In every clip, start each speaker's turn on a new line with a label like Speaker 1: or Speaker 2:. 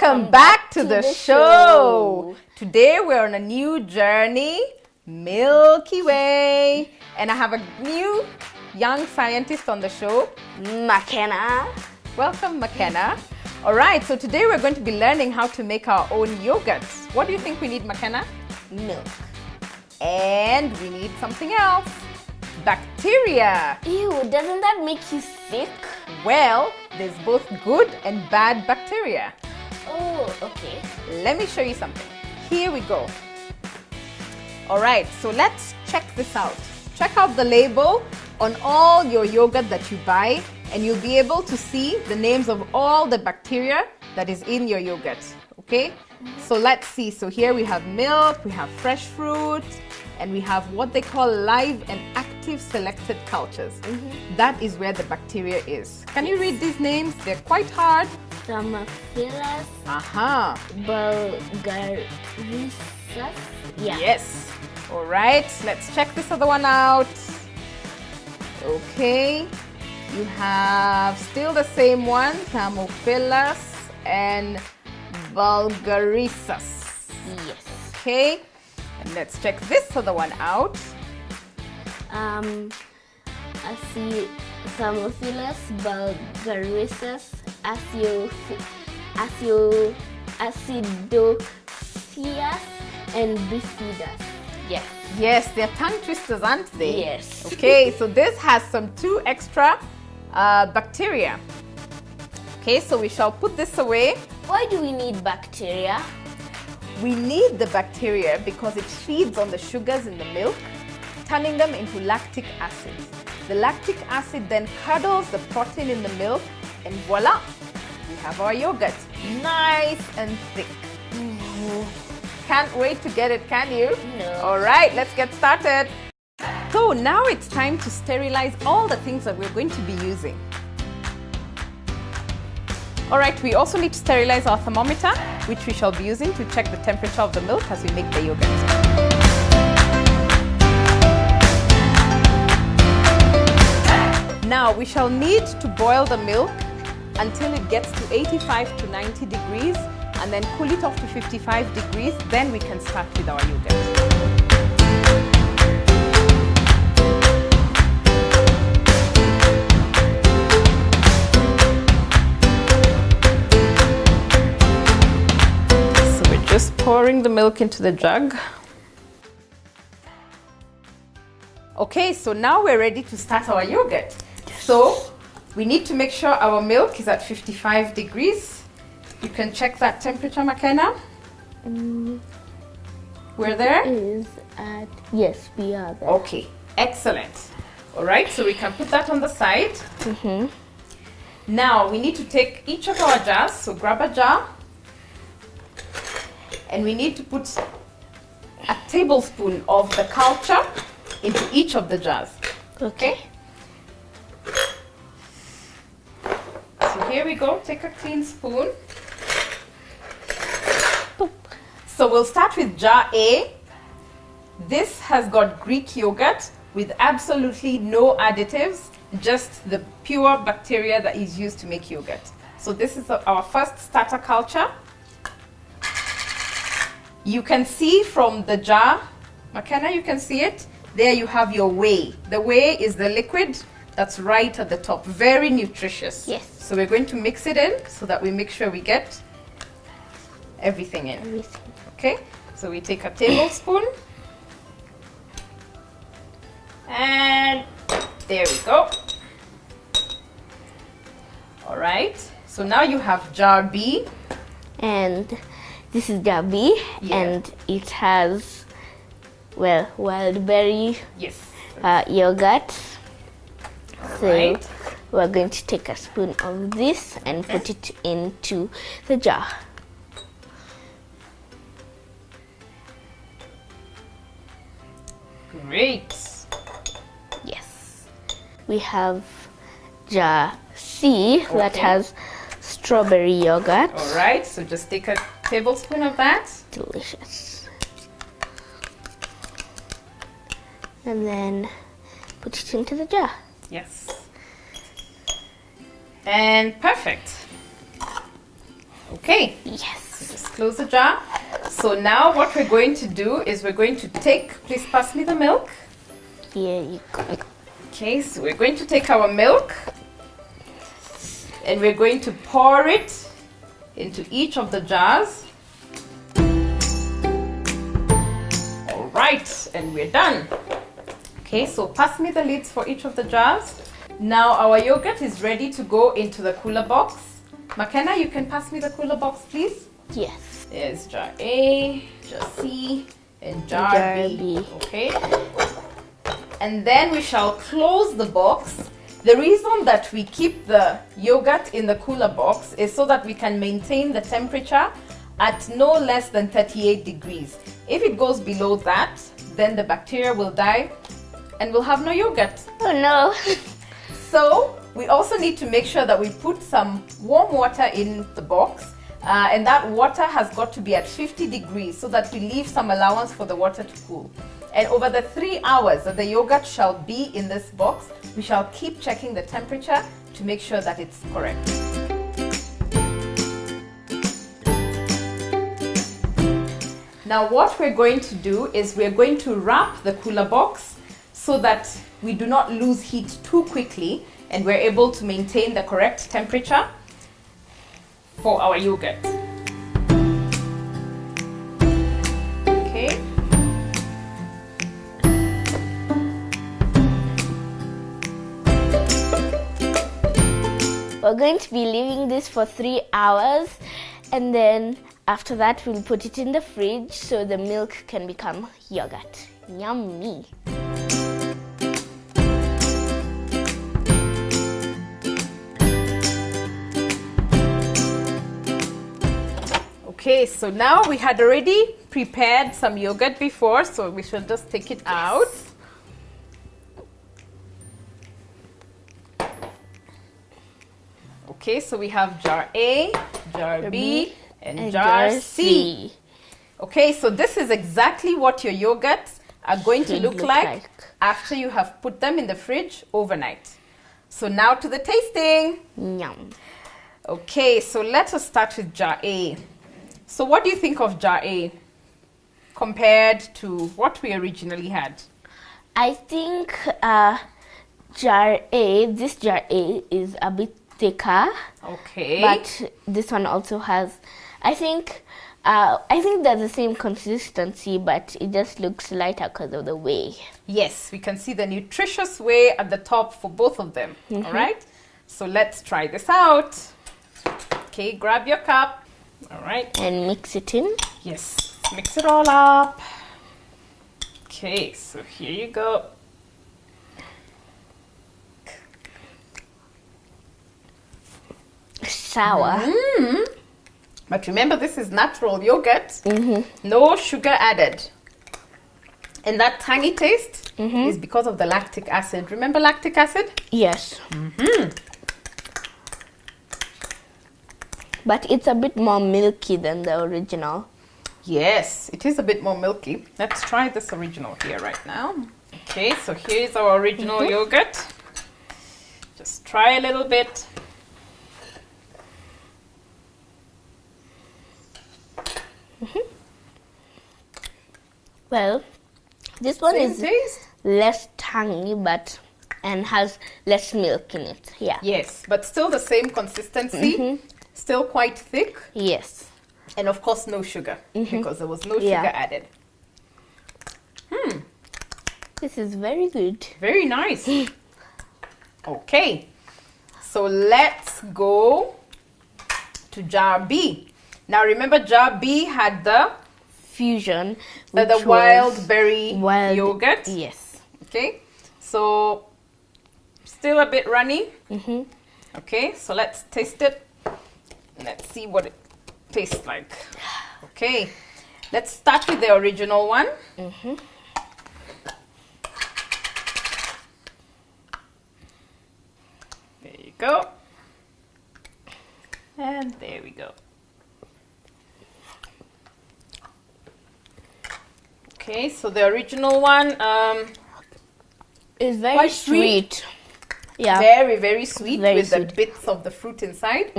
Speaker 1: Welcome back to the show. Today we're on a new journey, Milky Way. And I have a new young scientist on the show,
Speaker 2: McKenna.
Speaker 1: Welcome, McKenna. All right, so today we're going to be learning how to make our own yogurt. What do you think we need, McKenna?
Speaker 2: Milk.
Speaker 1: And we need something else. Bacteria.
Speaker 2: Ew, doesn't that make you sick?
Speaker 1: Well, there's both good and bad bacteria.
Speaker 2: Oh, okay.
Speaker 1: Let me show you something. Here we go. All right, so let's check this out. Check out the label on all your yogurt that you buy, and you'll be able to see the names of all the bacteria that is in your yogurt, okay? So let's see. So here we have milk, we have fresh fruit, and we have what they call live and active selected cultures. That is where the bacteria is. Can you read these names? They're quite hard.
Speaker 2: Thermophilus. Bulgarissus. Yeah.
Speaker 1: Yes. All right, let's check this other one out. Okay, you have still the same one, Thermophilus and Bulgarissus.
Speaker 2: Yes.
Speaker 1: Okay, and let's check this other one out.
Speaker 2: I see Thermophilus, Bulgarissus, Acidophilus, and Bifidus. Yes.
Speaker 1: Yes, they're tongue twisters, aren't they?
Speaker 2: Yes.
Speaker 1: Okay, so this has some 2 extra bacteria. Okay, so we shall put this away.
Speaker 2: Why do we need bacteria?
Speaker 1: We need the bacteria because it feeds on the sugars in the milk, turning them into lactic acid. The lactic acid then curdles the protein in the milk, and voila, we have our yogurt. Nice and thick. Can't wait to get it, can you?
Speaker 2: No.
Speaker 1: All right, let's get started. So now it's time to sterilize all the things that we're going to be using. All right, we also need to sterilize our thermometer, which we shall be using to check the temperature of the milk as we make the yogurt. Now we shall need to boil the milk until it gets to 85 to 90 degrees and then cool it off to 55 degrees. Then we can start with our yogurt. So we're just pouring the milk into the jug. Okay, so now we're ready to start our yogurt. So we need to make sure our milk is at 55 degrees. You can check that temperature, McKenna. We're there?
Speaker 2: Yes, we are there.
Speaker 1: Okay, excellent. All right, so we can put that on the side. Now we need to take each of our jars. So grab a jar. And we need to put a tablespoon of the culture into each of the jars. Okay? So here we go. Take a clean spoon. So we'll start with jar A. This has got Greek yogurt with absolutely no additives, just the pure bacteria that is used to make yogurt. So this is our first starter culture. You can see from the jar, McKenna, you can see it. There you have your whey. The whey is the liquid that's right at the top. Very nutritious.
Speaker 2: Yes.
Speaker 1: So we're going to mix it in so that we make sure we get everything in.
Speaker 2: Everything.
Speaker 1: Okay, so we take a tablespoon. And there we go. All right, so now you have jar B.
Speaker 2: And this is jar B, and it has, well, wild berry yogurt. So we're going to take a spoon of this and put it into the jar.
Speaker 1: Great.
Speaker 2: Yes. We have jar C that has strawberry yogurt.
Speaker 1: All right, so just take a tablespoon of that.
Speaker 2: Delicious. And then put it into the jar.
Speaker 1: Yes. And perfect. Okay.
Speaker 2: Yes.
Speaker 1: Just close the jar. So now what we're going to do is we're going to take, please pass me the milk.
Speaker 2: Here you go.
Speaker 1: Okay, so we're going to take our milk and we're going to pour it into each of the jars. All right, and we're done. Okay, so pass me the lids for each of the jars. Now our yogurt is ready to go into the cooler box. McKenna, you can pass me the cooler box, please.
Speaker 2: Yes.
Speaker 1: There's jar A, jar C, and jar B. Okay. And then we shall close the box. The reason that we keep the yogurt in the cooler box is so that we can maintain the temperature at no less than 38 degrees. If it goes below that, then the bacteria will die and we'll have no yogurt.
Speaker 2: Oh no.
Speaker 1: So we also need to make sure that we put some warm water in the box, and that water has got to be at 50 degrees so that we leave some allowance for the water to cool. And over the 3 hours that the yogurt shall be in this box, we shall keep checking the temperature to make sure that it's correct. Now what we're going to do is we're going to wrap the cooler box so that we do not lose heat too quickly and we're able to maintain the correct temperature for our yogurt. Okay.
Speaker 2: We're going to be leaving this for 3 hours, and then after that we'll put it in the fridge so the milk can become yogurt. Yummy.
Speaker 1: Okay, so now we had already prepared some yogurt before, so we should just take it out. Okay, so we have jar A, jar B, and jar C. Okay, so this is exactly what your yogurts are going to look like after you have put them in the fridge overnight. So now to the tasting.
Speaker 2: Yum.
Speaker 1: Okay, so let us start with jar A. So what do you think of jar A compared to what we originally had?
Speaker 2: I think this jar A is a bit thicker.
Speaker 1: Okay.
Speaker 2: But this one also has, I think they're the same consistency, but it just looks lighter because of the whey.
Speaker 1: Yes, we can see the nutritious whey at the top for both of them.
Speaker 2: Mm-hmm.
Speaker 1: All right. So let's try this out. Okay, grab your cup. All right.
Speaker 2: And mix it in.
Speaker 1: Yes, mix it all up. Okay, so here you go.
Speaker 2: Sour.
Speaker 1: But remember, this is natural yogurt. No sugar added. And that tangy taste is because of the lactic acid. Remember lactic acid?
Speaker 2: Yes. But it's a bit more milky than the original.
Speaker 1: Yes, it is a bit more milky. Let's try this original here right now. Okay, so here's our original yogurt. Just try a little bit.
Speaker 2: Well, this one
Speaker 1: Same
Speaker 2: is
Speaker 1: taste?
Speaker 2: less tangy, and has less milk in it. Yeah.
Speaker 1: Yes, but still the same consistency. Still quite thick.
Speaker 2: Yes.
Speaker 1: And of course no sugar, because there was no sugar added.
Speaker 2: This is very good.
Speaker 1: Very nice. Okay, so let's go to jar B. Now remember, jar B had the
Speaker 2: Fusion.
Speaker 1: the wild berry yogurt.
Speaker 2: Yes.
Speaker 1: Okay, so still a bit runny. Okay, so let's taste it. Let's see what it tastes like. Okay, let's start with the original one. There you go. And there we go. Okay, so the original one
Speaker 2: It's very
Speaker 1: quite
Speaker 2: sweet. Yeah.
Speaker 1: very, very sweet
Speaker 2: Very
Speaker 1: with
Speaker 2: sweet.
Speaker 1: the bits of the fruit inside.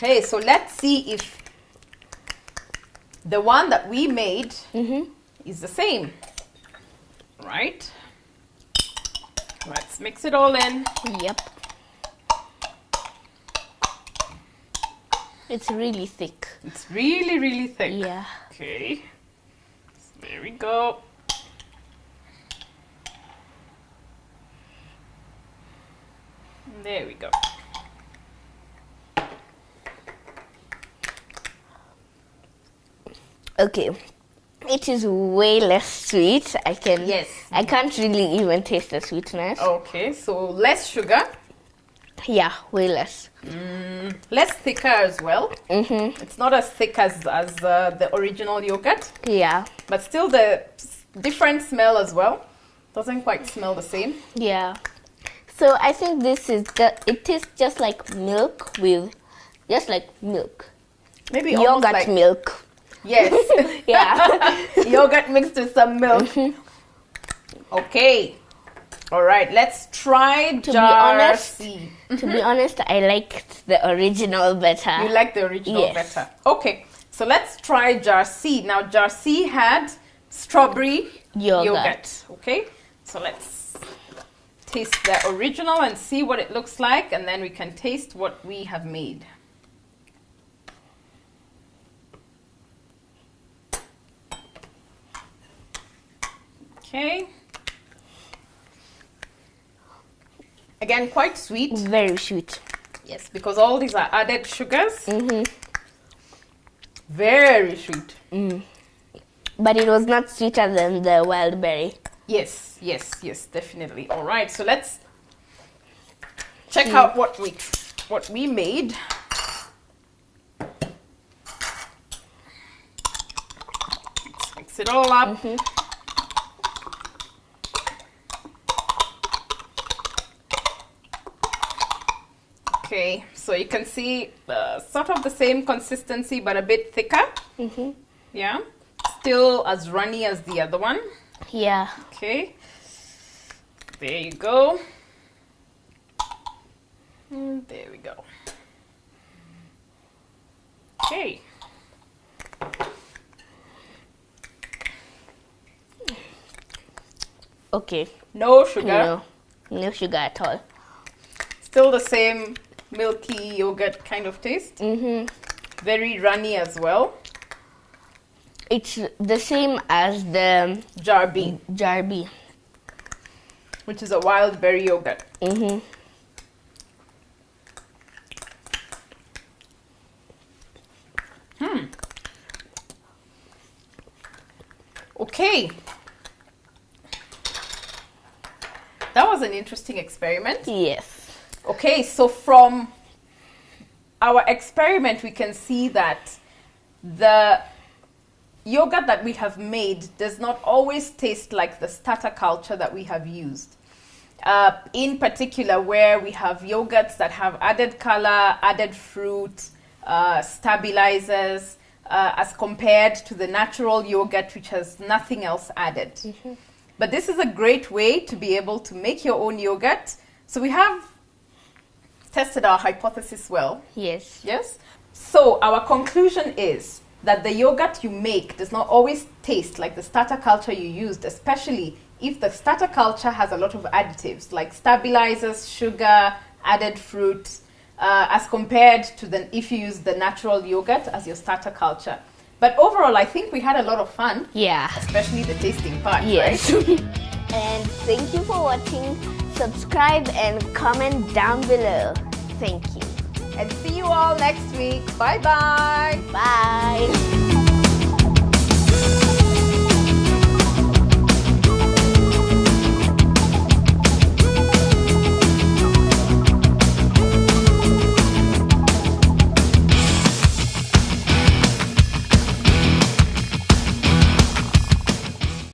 Speaker 1: Okay, so let's see if the one that we made is the same. Right? Let's mix it all in.
Speaker 2: Yep. It's really thick.
Speaker 1: It's really, really thick.
Speaker 2: Yeah.
Speaker 1: Okay. There we go. There we go.
Speaker 2: Okay. It is way less sweet.
Speaker 1: Yes.
Speaker 2: I can't really even taste the sweetness.
Speaker 1: Okay, so less sugar.
Speaker 2: Yeah, way less.
Speaker 1: Less thicker as well. It's not as thick as the original yogurt,
Speaker 2: Yeah.
Speaker 1: but still the different smell as well. Doesn't quite smell the same.
Speaker 2: Yeah. So I think this is it tastes just like milk with milk.
Speaker 1: Maybe almost
Speaker 2: Yogurt
Speaker 1: like
Speaker 2: milk.
Speaker 1: Yes.
Speaker 2: Yeah.
Speaker 1: Yogurt mixed with some milk. Okay. All right, let's try
Speaker 2: To be honest,
Speaker 1: C.
Speaker 2: to be honest, I liked the original better.
Speaker 1: You like the original
Speaker 2: Yes.
Speaker 1: better. Okay, so let's try jar C. Now, jar C had strawberry
Speaker 2: Yogurt.
Speaker 1: Okay, so let's taste the original and see what it looks like, and then we can taste what we have made. Okay. Again, quite sweet.
Speaker 2: Very sweet.
Speaker 1: Yes, because all these are added sugars. Very sweet.
Speaker 2: But it was not sweeter than the wild berry.
Speaker 1: Yes, yes, yes, definitely. All right, so let's check out what we made. Let's mix it all up. Okay, so you can see sort of the same consistency, but a bit thicker. Yeah, still as runny as the other one.
Speaker 2: Yeah.
Speaker 1: Okay, there you go. And there we go. Okay.
Speaker 2: Okay.
Speaker 1: No sugar.
Speaker 2: No. No sugar at all.
Speaker 1: Still the same milky yogurt kind of taste. Very runny as well.
Speaker 2: It's the same as the
Speaker 1: Jar B,
Speaker 2: Jarby.
Speaker 1: which is a wild berry yogurt. Okay. That was an interesting experiment.
Speaker 2: Yes.
Speaker 1: Okay, so from our experiment, we can see that the yogurt that we have made does not always taste like the starter culture that we have used. In particular, where we have yogurts that have added color, added fruit, stabilizers, as compared to the natural yogurt, which has nothing else added. But this is a great way to be able to make your own yogurt. So we have tested our hypothesis well.
Speaker 2: Yes.
Speaker 1: Yes? So our conclusion is that the yogurt you make does not always taste like the starter culture you used, especially if the starter culture has a lot of additives like stabilizers, sugar, added fruit, as compared to if you use the natural yogurt as your starter culture. But overall, I think we had a lot of fun.
Speaker 2: Yeah.
Speaker 1: Especially the tasting part,
Speaker 2: Yes.
Speaker 1: right?
Speaker 2: And thank you for watching. Subscribe and comment down below. Thank you.
Speaker 1: And see you all next week. Bye-bye.
Speaker 2: Bye.